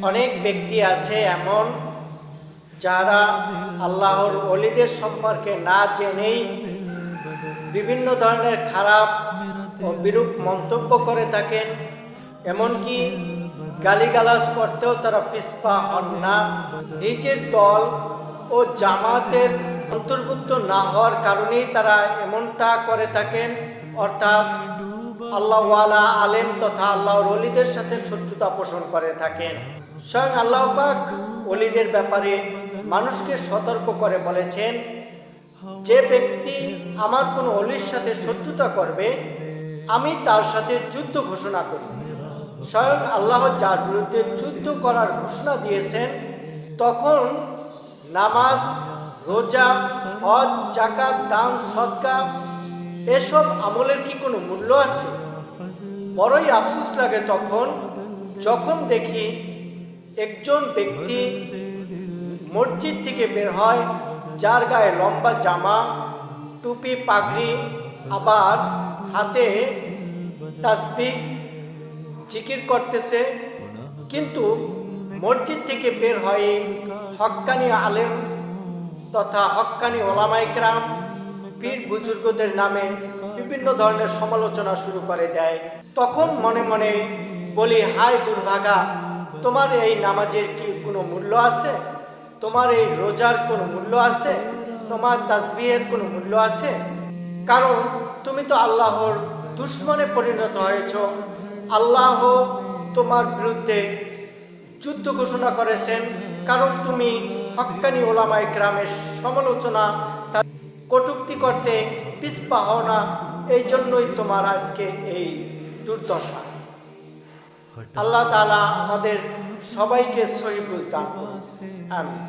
অনেক ব্যক্তি আছে এমন যারা আল্লাহর ওলিদের সম্পর্কে না জেনেই বিভিন্ন ধরনের খারাপ ও বিরূপ মন্তব্য করে থাকেন, এমনকি গালিগালাজ করতেও তারা পিছপা হন না। নিজের দল ও জামাতের অন্তর্ভুক্ত না হওয়ার কারণেই তারা এমনটা করে থাকেন, অর্থাৎ আল্লাহওয়ালা আলেম তথা আল্লাহর ওলিদের সাথে শত্রুতা পোষণ করে থাকেন। স্বয়ং আল্লাহ পাক ওলিদের ব্যাপারে মানুষকে সতর্ক করে বলেছেন, যে ব্যক্তি আমার কোনো ওলির সাথে শত্রুতা করবে আমি তার সাথে যুদ্ধ ঘোষণা করি। স্বয়ং আল্লাহ যার বিরুদ্ধে যুদ্ধ করার ঘোষণা দিয়েছেন, তখন নামাজ, রোজা, হজ, যাকাত, দান, সদকা এসব আমলের কি কোনো মূল্য আছে? বড়ই আফসোস লাগে তখন যখন দেখি একজন ব্যক্তি মসজিদ থেকে বের হয়, যার গায়ে লম্বা জামা, টুপি, পাগড়ি, আবার হাতে তাসবিহ, জিকির করতেছে, কিন্তু মসজিদ থেকে বের হয়ে হক্কানি আলেম তথা হক্কানি ওলামায়ে কেরাম, পীর বুজুর্গদের নামে বিভিন্ন ধরনের সমালোচনা শুরু করে দেয়। তখন মনে মনে বলি, হায় দুর্ভাগা, তোমার এই নামাজের কি কোনো মূল্য আছে? তোমার এই রোজার কোনো মূল্য আছে? তোমার তাসবিহের কোনো মূল্য আছে? কারণ তুমি তো আল্লাহর দুশমনে পরিণত হয়েছ। আল্লাহ তোমার বিরুদ্ধে যুদ্ধ ঘোষণা করেছেন, কারণ তুমি হক্কানি ওলামায়ে কেরামের সমালোচনা, কটূক্তি করতে পিছপা হও না। এই জন্যই তোমার আজকে এই দুর্দশা। আল্লাহ তাআলা আমাদের সবাইকে সহি বুঝ দান করুন। আমিন।